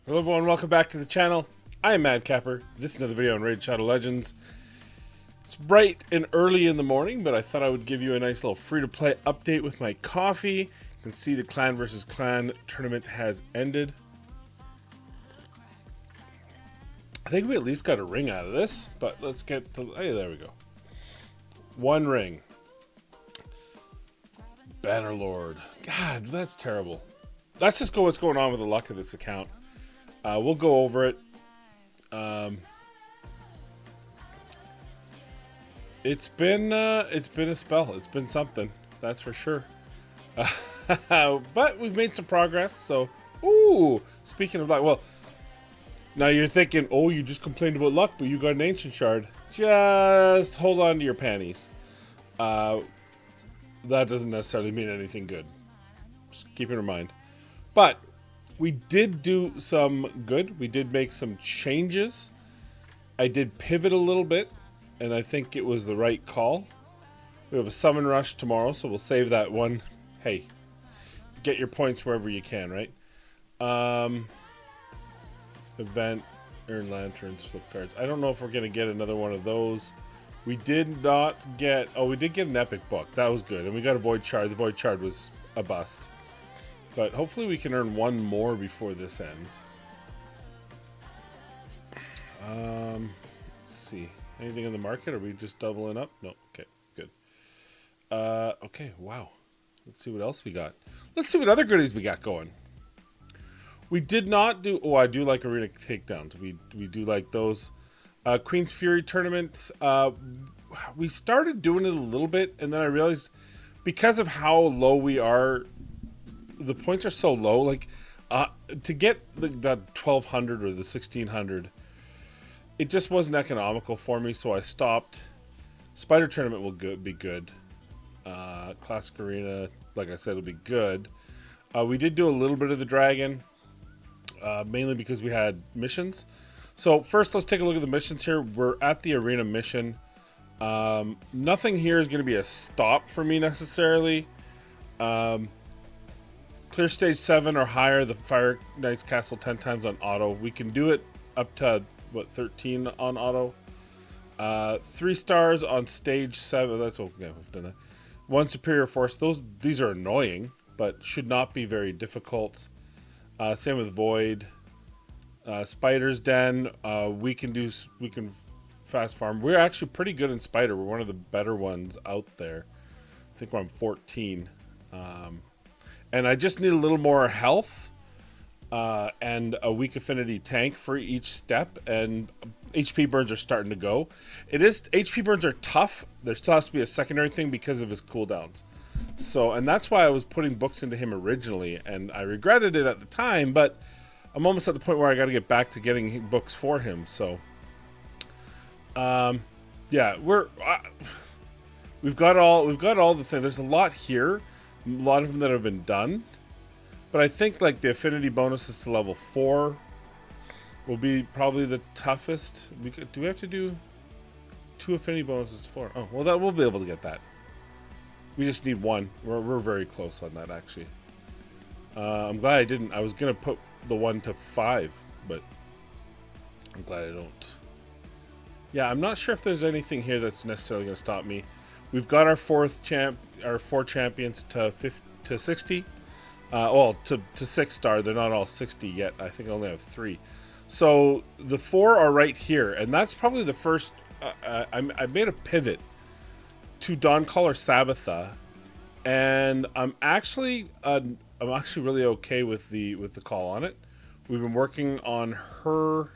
Hello everyone, welcome back to the channel. I am Madcapper. This is another video on Raid Shadow Legends. It's bright and early in the morning, but I thought I would give you a nice little free-to-play update with my coffee. You can see the clan versus clan tournament has ended. I think we at least got a ring out of this, but let's get to... Hey, there we go. One ring. Bannerlord. God, that's terrible. Let's just go what's going on with the luck of this account. We'll go over it. It's been a spell. It's been something, that's for sure. But we've made some progress. So, ooh, speaking of luck, well, now you're thinking, oh, you just complained about luck, but you got an ancient shard. Just hold on to your panties. That doesn't necessarily mean anything good. Just keep it in mind. But we did do some good. We did make some changes. I did pivot a little bit, and I think it was the right call. We have a summon rush tomorrow, so we'll save that one. Hey, get your points wherever you can, right? Event, earn lanterns, flip cards. I don't know if we're going to get another one of those. We did not get... Oh, we did get an epic book. That was good. And we got a void shard. The void shard was a bust. But hopefully we can earn one more before this ends. Let's see. Anything in the market? Are we just doubling up? No. Okay, good. Okay, wow. Let's see what else we got. Let's see what other goodies we got going. We did not do... Oh, I do like arena takedowns. We do like those. Queen's Fury tournament. We started doing it a little bit, and then I realized because of how low we are... The points are so low, like to get the 1200 or the 1600, it just wasn't economical for me, so I stopped. Spider tournament will be good. Classic arena, like I said, will be good. We did do a little bit of the dragon, mainly because we had missions. So first, let's take a look at the missions here. We're at the arena mission. Nothing here is going to be a stop for me necessarily. Clear stage 7 or higher, the Fire Knight's Castle 10 times on auto. We can do it up to, what, 13 on auto. 3 stars on stage 7. That's okay, we've done that. 1 superior force. These are annoying, but should not be very difficult. Same with Void. Spider's Den. We can fast farm. We're actually pretty good in Spider. We're one of the better ones out there. I think we're on 14. And I just need a little more health and a weak affinity tank for each step. And HP burns are starting to go. HP burns are tough. There still has to be a secondary thing because of his cooldowns. So, and that's why I was putting books into him originally. And I regretted it at the time, but I'm almost at the point where I got to get back to getting books for him. So, yeah, we've got all the things. There's a lot here. A lot of them that have been done, but I think like the affinity bonuses to level 4 will be probably the toughest. Do we have to do 2 affinity bonuses to 4? Oh, well, we'll be able to get that. We just need 1. We're very close on that actually. I'm glad I didn't. I was gonna put the 1 to 5, but I'm glad I don't. Yeah, I'm not sure if there's anything here that's necessarily gonna stop me. We've got our 4 champions to 60. Well, to 6-star. They're not all 60 yet. I think I only have 3. So the 4 are right here, and that's probably the first. I made a pivot to Dawncaller Sabbatha, and I'm actually really okay with the call on it. We've been working on her.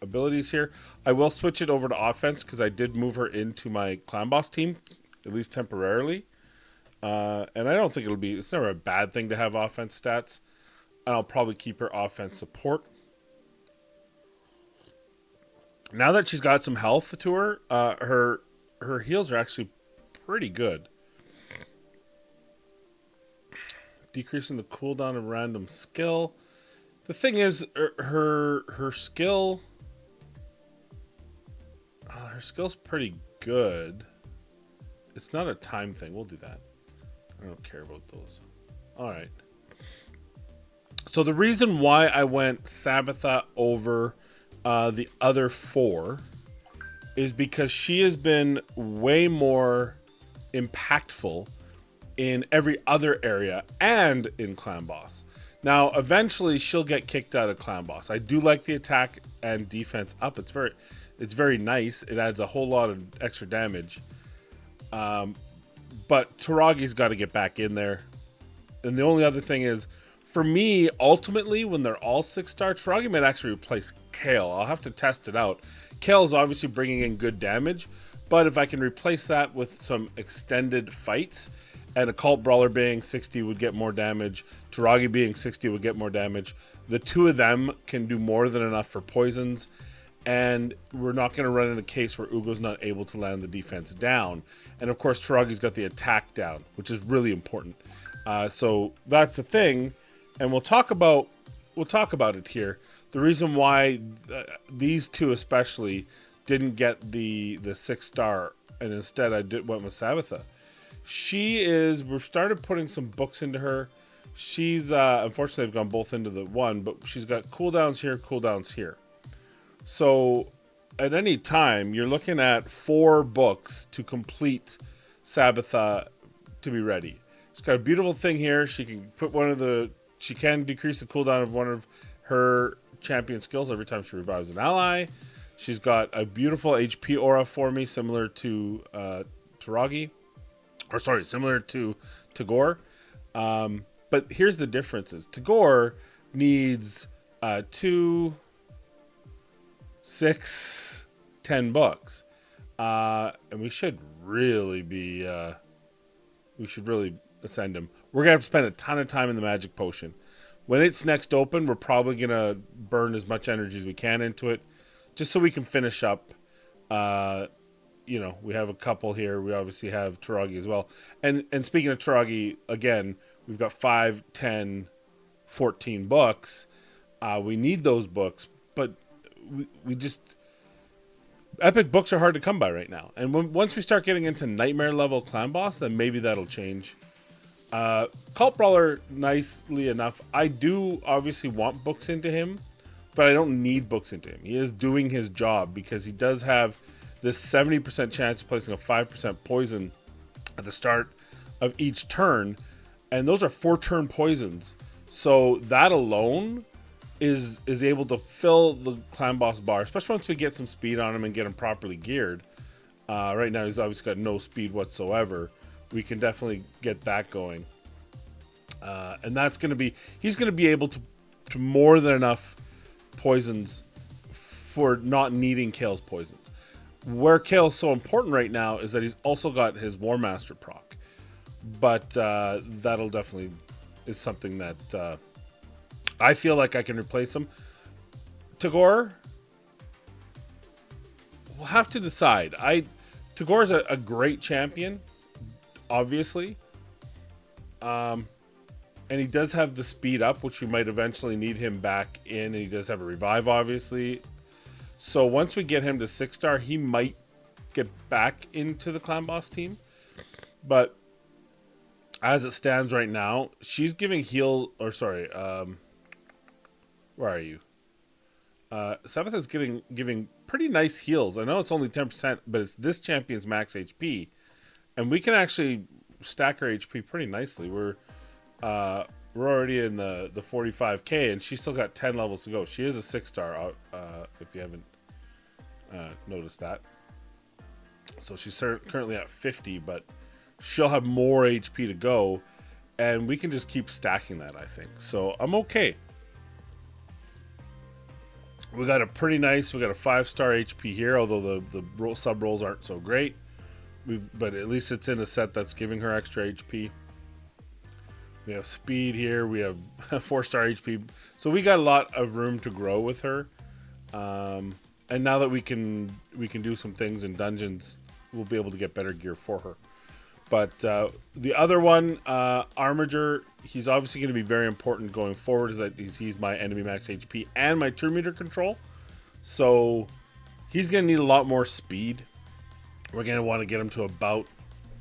Abilities here. I will switch it over to offense because I did move her into my clan boss team, at least temporarily. And I don't think it's never a bad thing to have offense stats. And I'll probably keep her offense support. Now that she's got some health to her, her heals are actually pretty good. Decreasing the cooldown of random skill. The thing is, her skill... her skill's pretty good. It's not a time thing. We'll do that. I don't care about those. Alright. So the reason why I went Sabbatha over the other 4 is because she has been way more impactful in every other area and in Clan Boss. Now, eventually, she'll get kicked out of Clan Boss. I do like the attack and defense up. It's very nice. It adds a whole lot of extra damage. But Taragi's got to get back in there. And the only other thing is, for me, ultimately, when they're all 6-star, Taragi might actually replace Kale. I'll have to test it out. Kale is obviously bringing in good damage, but if I can replace that with some extended fights, and Occult Brawler being 60 would get more damage, Taragi being 60 would get more damage, the 2 of them can do more than enough for poisons, and we're not going to run in a case where Ugo's not able to land the defense down. And of course, Taragi's got the attack down, which is really important. So that's the thing, and we'll talk about it here. The reason why these 2 especially didn't get the 6-star, and instead I went with Sabbatha. We've started putting some books into her. She's unfortunately I've gone both into the one, but she's got cooldowns here, cooldowns here. So at any time, you're looking at 4 books to complete Sabbatha to be ready. She's got a beautiful thing here. She can decrease the cooldown of one of her champion skills every time she revives an ally. She's got a beautiful HP aura for me, similar to Taragi. Or sorry, similar to Tagore. But here's the differences. Tagore needs 2, 6, 10 books. And we should really ascend him. We're going to have to spend a ton of time in the magic potion. When it's next open, we're probably going to burn as much energy as we can into it, just so we can finish up. We have a couple here. We obviously have Taragi as well. And speaking of Taragi, again, we've got 5, 10, 14 books. We need those books, but we just... Epic books are hard to come by right now. And once we start getting into nightmare level clan boss, then maybe that'll change. Cult Brawler, nicely enough, I do obviously want books into him, but I don't need books into him. He is doing his job because he does have this 70% chance of placing a 5% poison at the start of each turn, and those are 4-turn poisons. So that alone is able to fill the clan boss bar, especially once we get some speed on him and get him properly geared. Right now he's obviously got no speed whatsoever. We can definitely get that going. And that's going to be... He's going to be able to more than enough poisons for not needing Kale's poisons. Where Kale's so important right now is that he's also got his War Master proc. But that'll definitely... is something that I feel like I can replace him. Tagore... We'll have to decide. Tagore's a great champion, obviously. And he does have the speed up, which we might eventually need him back in. And he does have a revive, obviously. So once we get him to 6-star, he might get back into the clan boss team. But as it stands right now, she's giving heal... Or sorry, where are you? Sabbath is giving pretty nice heals. I know it's only 10%, but it's this champion's max HP. And we can actually stack her HP pretty nicely. We're already in the 45k, and she's still got 10 levels to go. She is a 6-star, if you haven't noticed that. So she's currently at 50, but she'll have more HP to go, and we can just keep stacking that, I think. So I'm okay. We got a 5-star HP here, although the sub rolls aren't so great. But at least it's in a set that's giving her extra HP. We have speed here. We have 4-star HP. So we got a lot of room to grow with her. And now that we can do some things in dungeons, we'll be able to get better gear for her. But the other one, Armiger, he's obviously going to be very important going forward. Is that he's my enemy max HP and my true meter control. So he's going to need a lot more speed. We're going to want to get him to about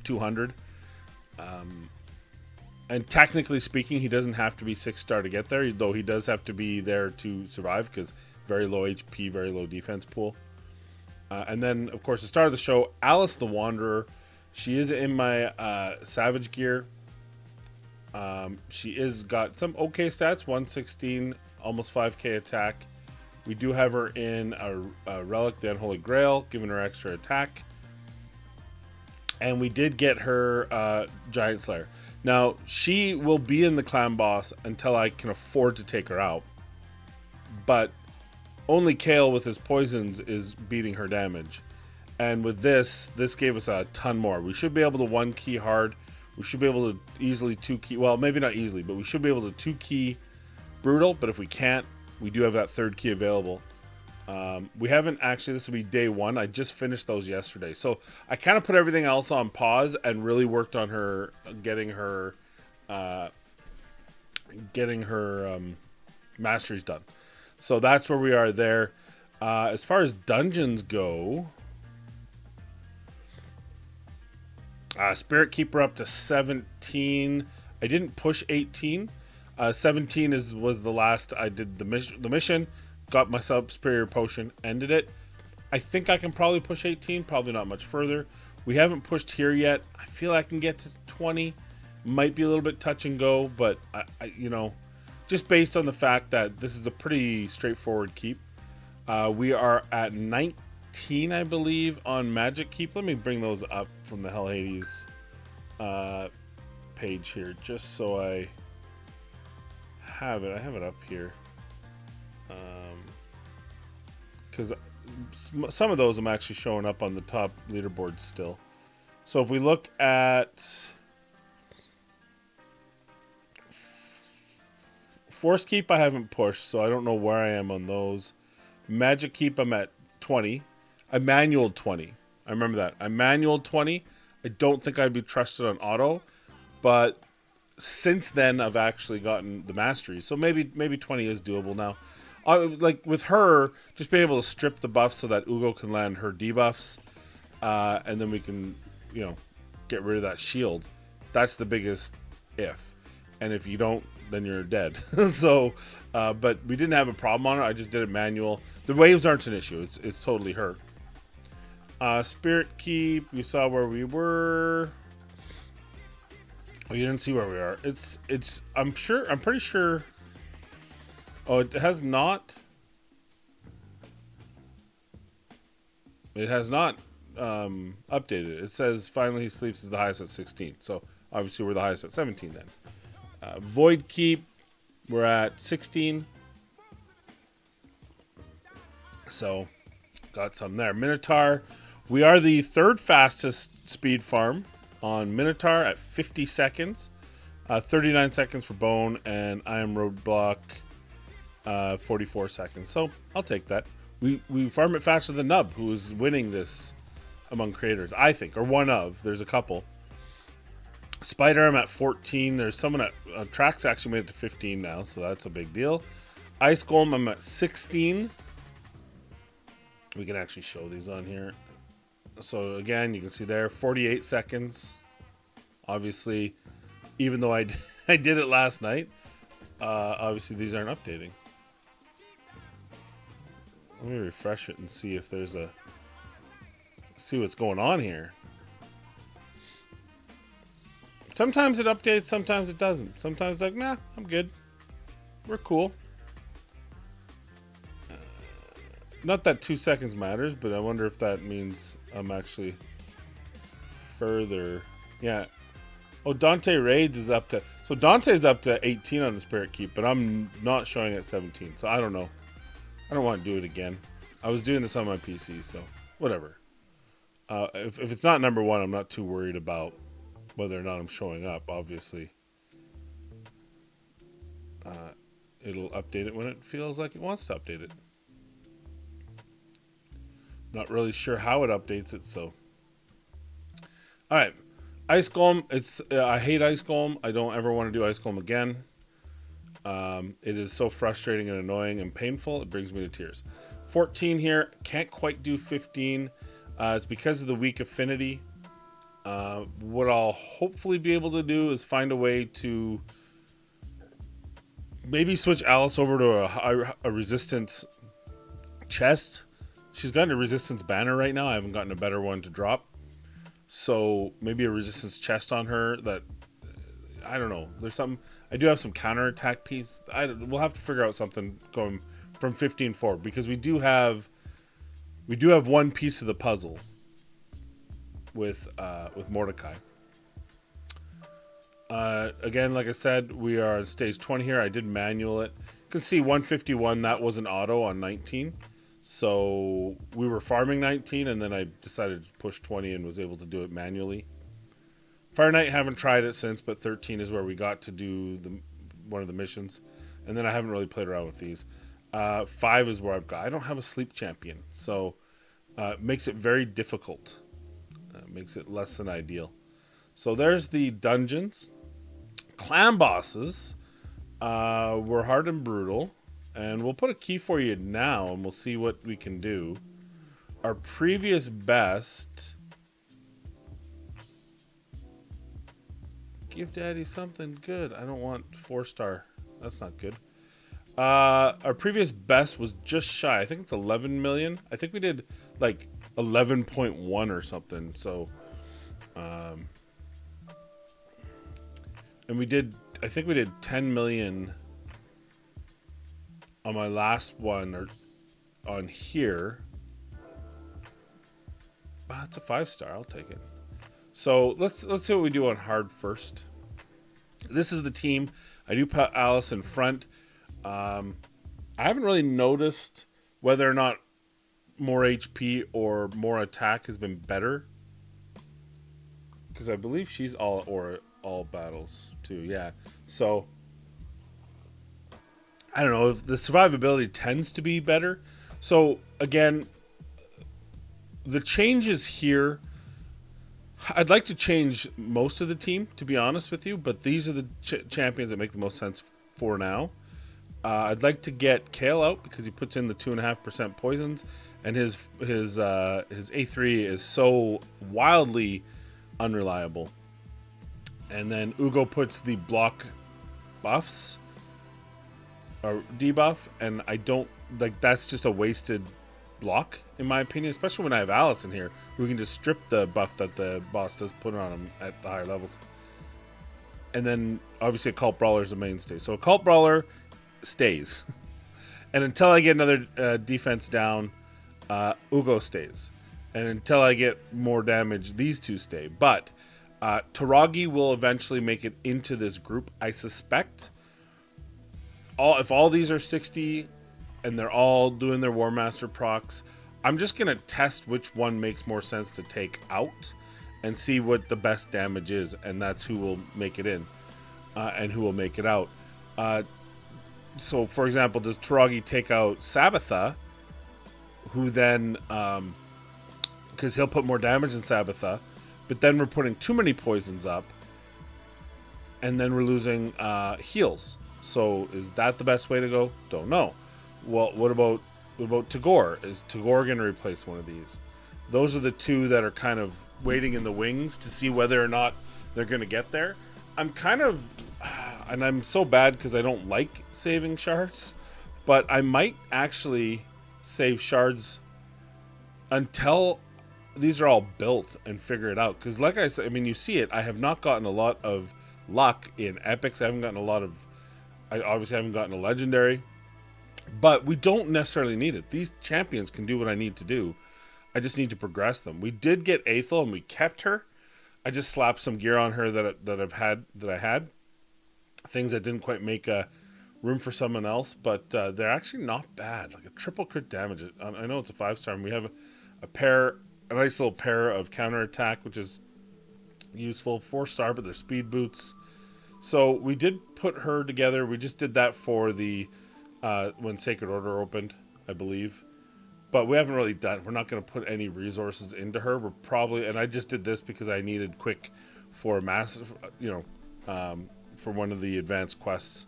200. And technically speaking, he doesn't have to be 6-star to get there, though he does have to be there to survive because very low HP, very low defense pool. And then, of course, the star of the show, Alice the Wanderer. She is in my Savage gear. She is got some okay stats, 116, almost 5k attack. We do have her in a Relic, the Unholy Grail, giving her extra attack. And we did get her Giant Slayer. Now, she will be in the clan boss until I can afford to take her out. But only Kale with his poisons is beating her damage. And with this gave us a ton more. We should be able to 1-key hard. We should be able to easily 2-key, well, maybe not easily, but we should be able to 2-key Brutal. But if we can't, we do have that 3rd key available. We haven't actually, this will be day 1. I just finished those yesterday. So I kind of put everything else on pause and really worked on her, getting her masteries done. So that's where we are there. As far as dungeons go, Spirit Keeper up to 17. I didn't push 18. 17 was the last I did the mission. Got myself Superior Potion, ended it. I think I can probably push 18, probably not much further. We haven't pushed here yet. I feel I can get to 20. Might be a little bit touch and go, but I just based on the fact that this is a pretty straightforward keep. We are at 19, I believe, on Magic Keep. Let me bring those up from the Hell Hades page here, just so I have it. I have it up here. Because some of those I'm actually showing up on the top leaderboard still. So if we look at Force Keep, I haven't pushed, so I don't know where I am on those. Magic Keep, I'm at 20. I manualed 20. I remember that. I manualed 20. I don't think I'd be trusted on auto, but since then I've actually gotten the masteries, so maybe 20 is doable now. Like with her, just being able to strip the buffs so that Ugo can land her debuffs, and then we can, get rid of that shield. That's the biggest if. And if you don't, then you're dead. So, but we didn't have a problem on it. I just did it manual. The waves aren't an issue. It's totally her. Spirit Keep, you saw where we were. Oh, you didn't see where we are. I'm pretty sure. Oh, it has not. It has not updated. It says finally he sleeps is the highest at 16. So obviously we're the highest at 17 then. Void Keep, we're at 16. So got some there. Minotaur, we are the 3rd fastest speed farm on Minotaur at 50 seconds. 39 seconds for Bone, and I am Roadblock 44 seconds. So I'll take that. We farm it faster than Nub, who is winning this among creators, I think, or one of. There's a couple. Spider, I'm at 14. There's someone at Trax actually made it to 15 now, so that's a big deal. Ice Golem, I'm at 16. We can actually show these on here. So again, you can see there, 48 seconds. Obviously, even though I did it last night, obviously these aren't updating. Let me refresh it and see if there's see what's going on here. Sometimes it updates, sometimes it doesn't. Sometimes it's like, nah, I'm good. We're cool. Not that 2 seconds matters, but I wonder if that means I'm actually further. Yeah. Oh, Dante Raids is up to... So Dante's up to 18 on the Spirit Keep, but I'm not showing at 17. So I don't know. I don't want to do it again. I was doing this on my PC, so whatever. If it's not number 1, I'm not too worried about whether or not I'm showing up, obviously. It'll update it when it feels like it wants to update it. Not really sure how it updates it, so. Alright. Ice Golem, I hate Ice Golem. I don't ever want to do Ice Golem again. It is so frustrating and annoying and painful. It brings me to tears. 14 here. Can't quite do 15. It's because of the weak affinity. What I'll hopefully be able to do is find a way to maybe switch Alice over to a resistance chest. She's gotten a resistance banner right now. I haven't gotten a better one to drop. So maybe a resistance chest on her that, I don't know. There's something. I do have some counterattack piece. We'll have to figure out something going from 15 forward, because we do have one piece of the puzzle with Mordecai. Again, like I said, we are on stage 20 here. I did manual it. You can see 151. That was an auto on 19. So we were farming 19, and then I decided to push 20 and was able to do it manually. Fire Knight, haven't tried it since, but 13 is where we got to do one of the missions. And then I haven't really played around with these. 5 is where I don't have a sleep champion. So it makes it very difficult. Makes it less than ideal. So there's the dungeons. Clan bosses were hard and brutal. And we'll put a key for you now, and we'll see what we can do. Our previous best... Give Daddy something good. I don't want 4-star. That's not good. Our previous best was just shy. I think it's 11 million. I think we did like 11.1 or something. So, and we did, I think we did 10 million on my last one, or on here. Wow, that's a 5-star. I'll take it. So let's see what we do on hard first. This is the team. I do put Alice in front. I haven't really noticed whether or not more HP or more attack has been better, because I believe she's all battles too. Yeah. So I don't know if the survivability tends to be better. So again, the changes here, I'd like to change most of the team, to be honest with you, but these are the champions that make the most sense for now. I'd like to get Kale out because he puts in the 2.5% poisons, and his A3 is so wildly unreliable. And then Ugo puts the block buffs or debuff, and I don't like, that's just a wasted block in my opinion, especially when I have Alice in here. We can just strip the buff that the boss does put on him at the higher levels. And then obviously a Cult Brawler is a mainstay. So a Cult Brawler stays. And until I get another defense down, Ugo stays. And until I get more damage, these two stay. But Taragi will eventually make it into this group, I suspect. If all these are 60 and they're all doing their War Master procs, I'm just going to test which one makes more sense to take out and see what the best damage is, and that's who will make it in and who will make it out. So, for example, does Taragi take out Sabatha, who then, because he'll put more damage than Sabatha, but then we're putting too many poisons up, and then we're losing heals. So is that the best way to go? Don't know. Well, what about Tagore? Is Tagore going to replace one of these? Those are the two that are kind of waiting in the wings to see whether or not they're going to get there. I'm kind of, and I'm so bad because I don't like saving shards, but I might actually save shards until these are all built and figure it out. Because like I said, I mean, you see it, I have not gotten a lot of luck in epics. I haven't gotten a lot of, I obviously haven't gotten a legendary, but we don't necessarily need it. These champions can do what I need to do. I just need to progress them. We did get Aethel and we kept her. I just slapped some gear on her that I had. Things that didn't quite make room for someone else, but they're actually not bad. Like a triple crit damage. I know it's a 5-star, and we have a nice little pair of counterattack, which is useful. 4-star, but they're speed boots. So we did put her together. We just did that for the when Sacred Order opened, I believe. But we haven't really done. We're not going to put any resources into her. We're probably, and I just did this because I needed quick for massive, for one of the advanced quests.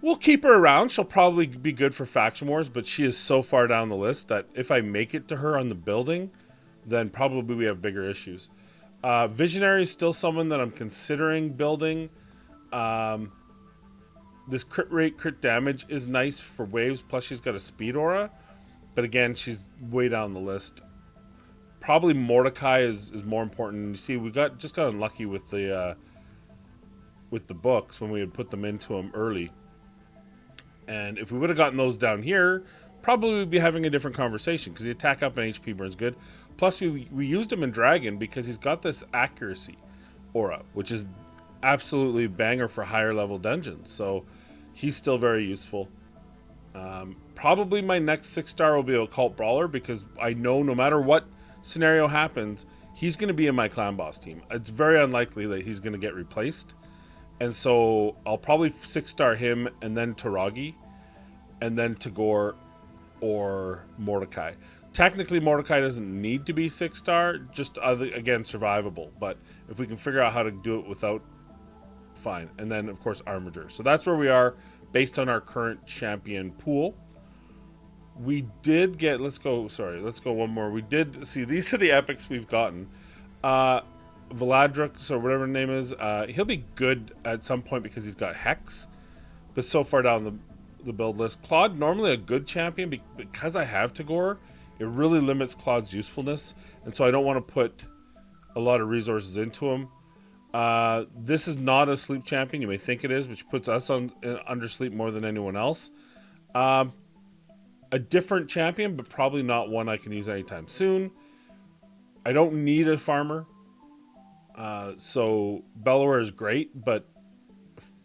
We'll keep her around. She'll probably be good for faction wars, but she is so far down the list that if I make it to her on the building, then probably we have bigger issues. Visionary is still someone that I'm considering building. This crit rate, crit damage is nice for waves. Plus, she's got a speed aura. But again, she's way down the list. Probably Mordecai is more important. You see, we just got unlucky with the books when we had put them into them early. And if we would have gotten those down here, probably we'd be having a different conversation because the attack up and HP burns good. Plus, we used him in Dragon because he's got this accuracy aura, which is absolutely banger for higher level dungeons. So he's still very useful. Probably my next 6-star will be Occult Brawler because I know no matter what scenario happens, he's going to be in my clan boss team. It's very unlikely that he's going to get replaced. And so I'll probably 6-star him and then Taragi and then Tagore or Mordecai. Technically, Mordecai doesn't need to be 6-star, just again, survivable. But if we can figure out how to do it without, fine. And then, of course, Armiger. So that's where we are based on our current champion pool. We did get, let's go one more. We did see, these are the epics we've gotten. Valadruk, so whatever his name is, he'll be good at some point because he's got Hex. But so far down the build list. Claude, normally a good champion, because I have Tagore, it really limits Claude's usefulness. And so I don't want to put a lot of resources into him. This is not a sleep champion. You may think it is, which puts us under sleep more than anyone else. A different champion, but probably not one I can use anytime soon. I don't need a farmer. So Bellower is great, but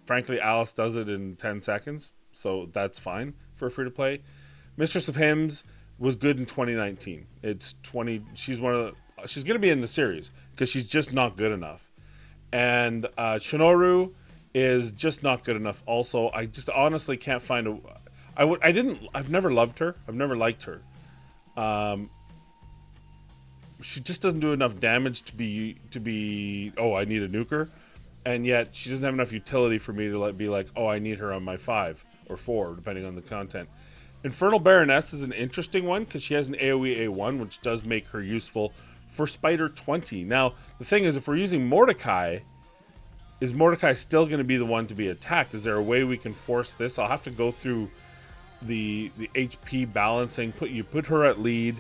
frankly, Alice does it in 10 seconds. So that's fine for free to play. Mistress of Hymns was good in 2019. She's going to be in the series because she's just not good enough. And Shinoru is just not good enough also. I just honestly can't find I've never loved her. I've never liked her. She just doesn't do enough damage to be I need a nuker. And yet she doesn't have enough utility for me to be like, I need her on my 5 or 4, depending on the content. Infernal Baroness is an interesting one because she has an AoE A1, which does make her useful for Spider 20. Now, the thing is, if we're using Mordecai, is Mordecai still going to be the one to be attacked? Is there a way we can force this? I'll have to go through the HP balancing. Put her at lead,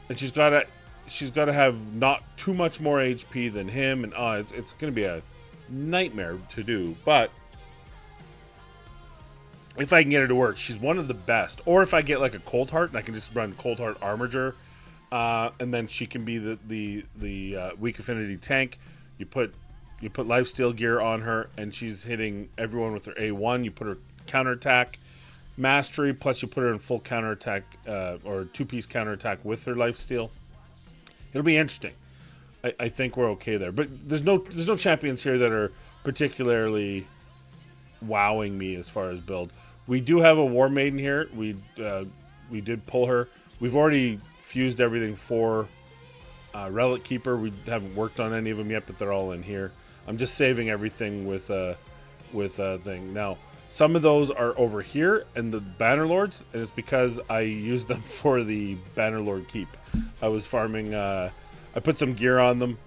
and she's got to have not too much more HP than him, and it's going to be a nightmare to do. But if I can get her to work, she's one of the best. Or if I get like a Cold Heart and I can just run Cold Heart Armiger, and then she can be the weak affinity tank. You put lifesteal gear on her, and she's hitting everyone with her A1. You put her counterattack mastery, plus you put her in full counterattack or 2-piece counterattack with her lifesteal. It'll be interesting. I think we're okay there, but there's no champions here that are particularly wowing me as far as build. We do have a War Maiden here. We did pull her. We've already fused everything for Relic Keeper. We haven't worked on any of them yet, but they're all in here. I'm just saving everything with a thing. Now, some of those are over here and the Bannerlords, and it's because I used them for the Bannerlord keep. I was farming. I put some gear on them.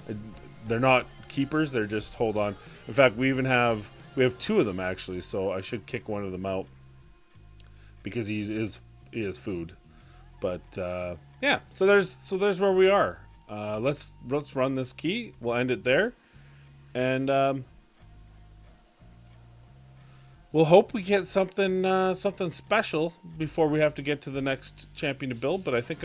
They're not keepers. They're just hold on. In fact, we have 2 of them actually, so I should kick one of them out because he is food. But yeah, so there's where we are. Let's run this key. We'll end it there, and we'll hope we get something special before we have to get to the next champion to build. But I think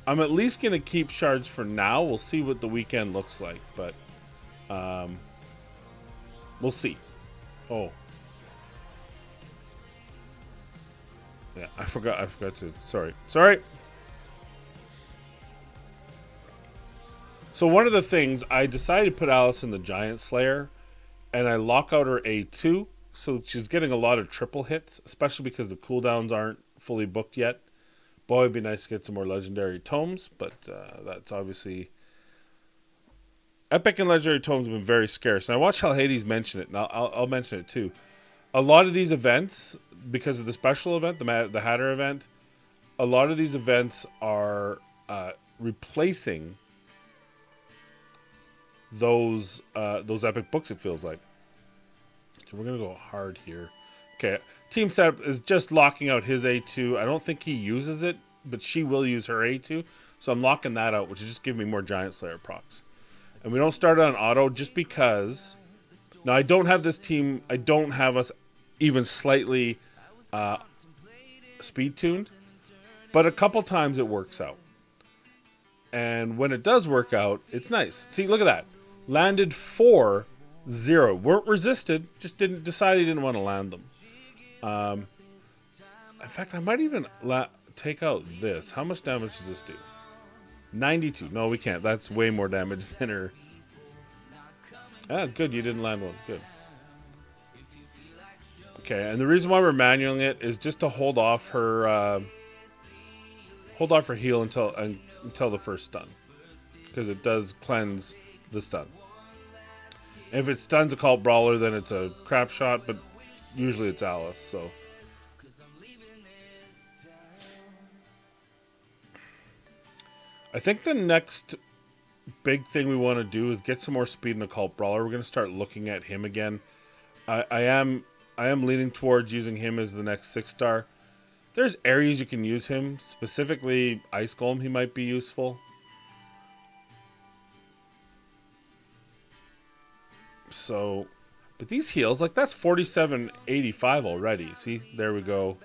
I'm at least gonna keep shards for now. We'll see what the weekend looks like, but we'll see. Oh, yeah, I forgot to. Sorry. So one of the things, I decided to put Alice in the Giant Slayer, and I lock out her A2, so she's getting a lot of triple hits, especially because the cooldowns aren't fully booked yet. Boy, it'd be nice to get some more legendary tomes, but that's obviously... Epic and legendary tomes have been very scarce, and I watched Hades mention it, and I'll mention it too. A lot of these events, because of the special event, the Hatter event, a lot of these events are replacing those epic books, it feels like. So we're going to go hard here. Okay, team setup is just locking out his A2. I don't think he uses it, but she will use her A2. So I'm locking that out, which is just giving me more Giant Slayer procs. And we don't start on auto just because... Now, I don't have this team... I don't have us even slightly speed-tuned. But a couple times it works out. And when it does work out, it's nice. See, look at that. Landed 4, 0. Weren't resisted, just decided he didn't want to land them. In fact, I might even take out this. How much damage does this do? 92. No, we can't. That's way more damage than her. Ah, good. You didn't land one. Good. Okay, and the reason why we're manualing it is just to hold off her heal until the first stun, because it does cleanse the stun. And if it stuns a cult brawler, then it's a crap shot, but usually it's Alice. So I think the next big thing we want to do is get some more speed in a cult brawler. We're going to start looking at him again. I am leaning towards using him as the next 6-star. There's areas you can use him. Specifically, Ice Golem, he might be useful. So, but these heals, like that's 4785 already. See, there we go.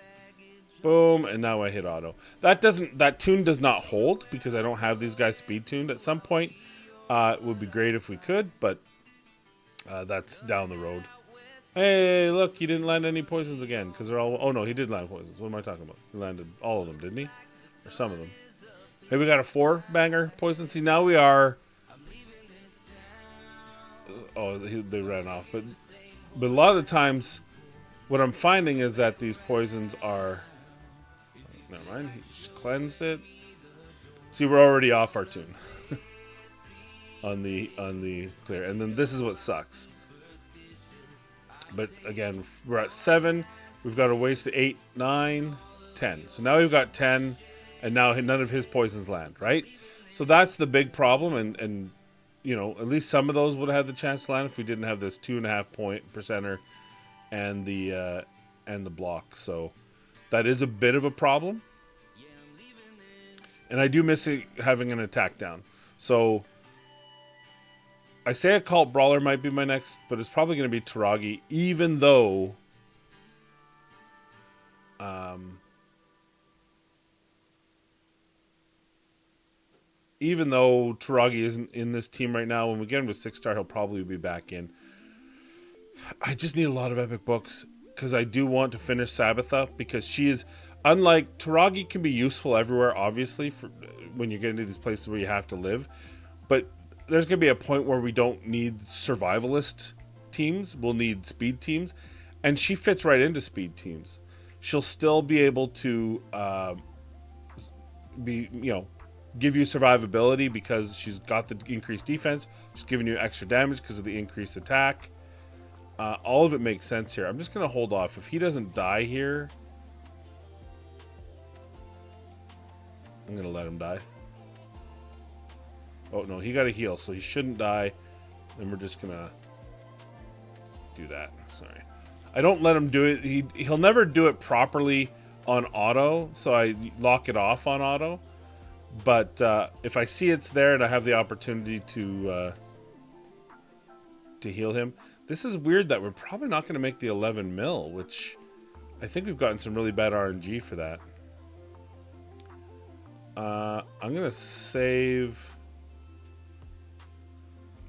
Boom, and now I hit auto. That tune does not hold because I don't have these guys speed tuned. At some point, it would be great if we could, but that's down the road. Hey, look, he didn't land any poisons again because they're all... Oh, no, he did land poisons. What am I talking about? He landed all of them, didn't he? Or some of them. Hey, we got a 4-banger poison. See, now we are... Oh, they ran off. But a lot of the times, what I'm finding is that these poisons are... Never mind, he just cleansed it. See, we're already off our tune. on the clear. And then this is what sucks. But again, we're at 7. We've got to waste 8, 9, 10. So now we've got 10, and now none of his poisons land, right? So that's the big problem, and you know, at least some of those would have had the chance to land if we didn't have this 2.5 point percenter and the block. So that is a bit of a problem. And I do miss having an attack down. So I say a cult brawler might be my next, but it's probably going to be Taragi, even though Taragi isn't in this team right now. When we get him to 6-star, he'll probably be back in. I just need a lot of epic books because I do want to finish Sabbatha, because she is, unlike Taragi, can be useful everywhere, obviously, for when you get into these places where you have to live, but there's going to be a point where we don't need survivalist teams. We'll need speed teams. And she fits right into speed teams. She'll still be able to give you survivability because she's got the increased defense. She's giving you extra damage because of the increased attack. All of it makes sense here. I'm just going to hold off. If he doesn't die here, I'm going to let him die. Oh, no, he got a heal, so he shouldn't die. Then we're just going to do that. Sorry. I don't let him do it. He'll never do it properly on auto, so I lock it off on auto. But if I see it's there and I have the opportunity to heal him. This is weird that we're probably not going to make the 11 mil, which I think we've gotten some really bad RNG for that. I'm going to save...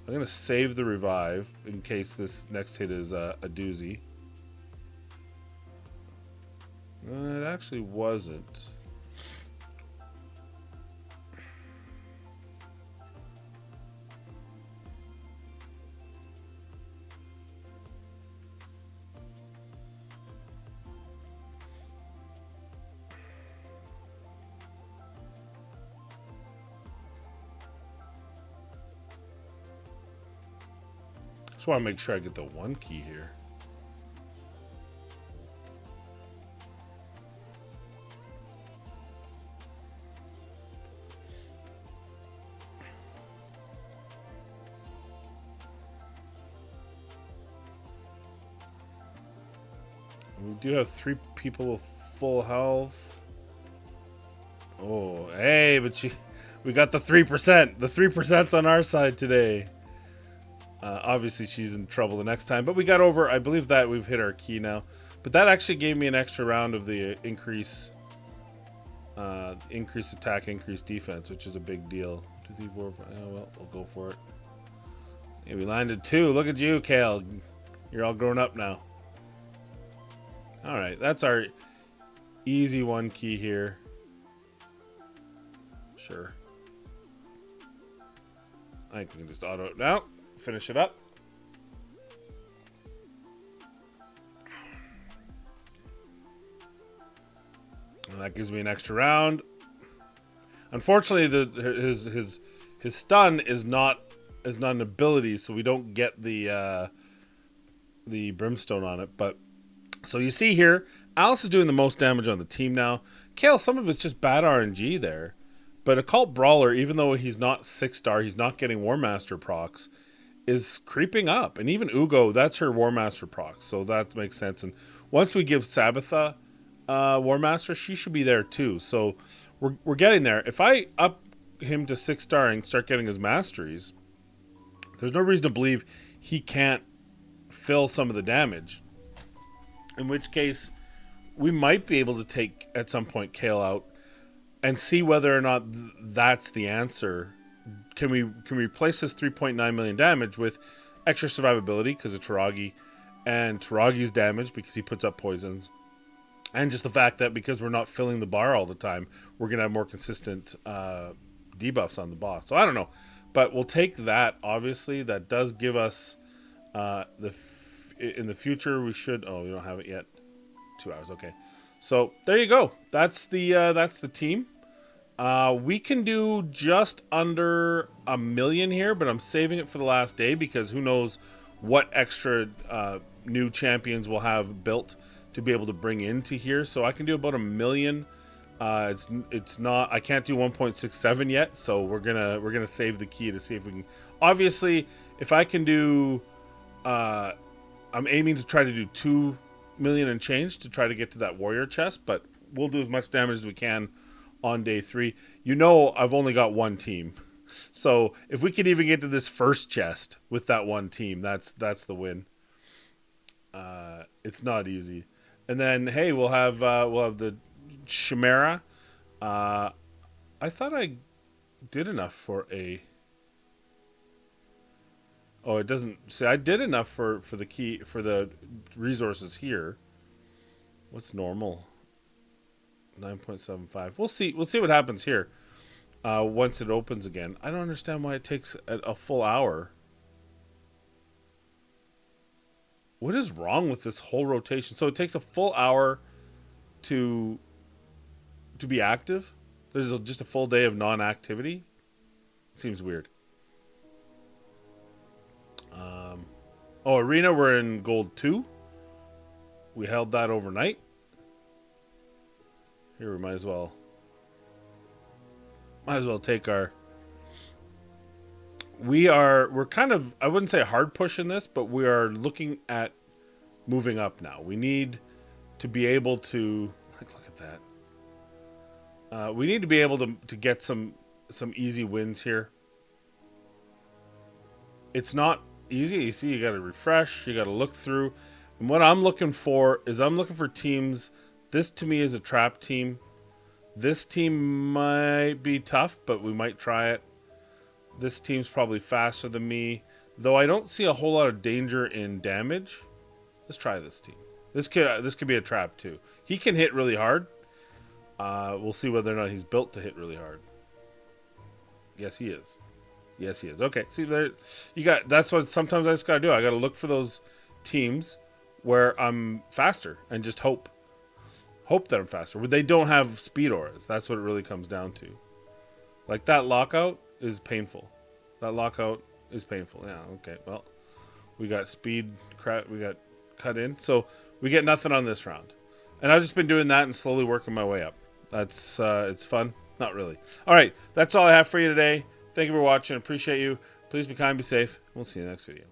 I'm going to save the revive in case this next hit is a doozy. It actually wasn't. Just want to make sure I get the 1 key here. We do have 3 people with full health. Oh, hey, but we got the 3%. The 3%'s on our side today. Obviously, she's in trouble the next time. But we got over, I believe that we've hit our key now. But that actually gave me an extra round of the increase attack, increase defense, which is a big deal. 2, 3, 4, 5. Oh, well, we'll go for it. Yeah, we landed 2. Look at you, Kale. You're all grown up now. All right, that's our easy 1 key here. Sure. I think we can just auto it now. Finish it up. And that gives me an extra round. Unfortunately, his stun is not an ability, so we don't get the brimstone on it. But so you see here, Alice is doing the most damage on the team now. Kale, some of it's just bad RNG there. But Occult Brawler, even though he's not 6-star, he's not getting War Master procs, is creeping up. And even Ugo, that's her War Master procs, so that makes sense. And once we give Sabitha War Master, she should be there too. So we're getting there. If I up him to 6-star and start getting his masteries, there's no reason to believe he can't fill some of the damage. In which case, we might be able to take, at some point, Kale out and see whether or not that's the answer. Can we replace his 3.9 million damage with extra survivability because of Taragi, and Taragi's damage because he puts up poisons, and just the fact that because we're not filling the bar all the time, we're going to have more consistent debuffs on the boss. So I don't know. But we'll take that, obviously. That does give us in the future we should... Oh, we don't have it yet. 2 hours, okay. So there you go. That's the team. We can do just under 1 million here, but I'm saving it for the last day because who knows what extra new champions we'll have built to be able to bring into here. So I can do about 1 million. It's not, I can't do 1.67 yet, so we're gonna save the key to see if we can. Obviously, if I can do, I'm aiming to try to do 2 million and change to try to get to that warrior chest, but we'll do as much damage as we can on day 3. You know, I've only got 1 team, so if we could even get to this first chest with that 1 team, that's the win. It's not easy. And then hey, we'll have the Chimera. I thought I did enough for a... Oh, it doesn't say I did enough for the key, for the resources here. What's normal? 9.75. We'll see what happens here once it opens again. I don't understand why it takes a full hour. What is wrong with this whole rotation? So it takes a full hour to be active. There's just a full day of non-activity. Seems weird. Oh, Arena, we're in gold 2. We held that overnight. Here, we might as well take our... We're kind of, I wouldn't say hard pushing this, but we are looking at moving up now. We need to be able to... Look at that. We need to be able to get some easy wins here. It's not easy. You see, you got to refresh, you got to look through, and what I'm looking for is teams. This to me is a trap team. This team might be tough, but we might try it. This team's probably faster than me, though I don't see a whole lot of danger in damage. Let's try this team. This could be a trap too. He can hit really hard. We'll see whether or not he's built to hit really hard. Yes, he is. Yes, he is. Okay, see there, that's what sometimes I just gotta do. I gotta look for those teams where I'm faster and just hope that I'm faster. Where they don't have speed auras. That's what it really comes down to. Like that lockout is painful. That lockout is painful. Yeah. Okay. Well, we got speed. We got cut in, so we get nothing on this round. And I've just been doing that and slowly working my way up. That's it's fun. Not really. All right. That's all I have for you today. Thank you for watching. Appreciate you. Please be kind, be safe. We'll see you in the next video.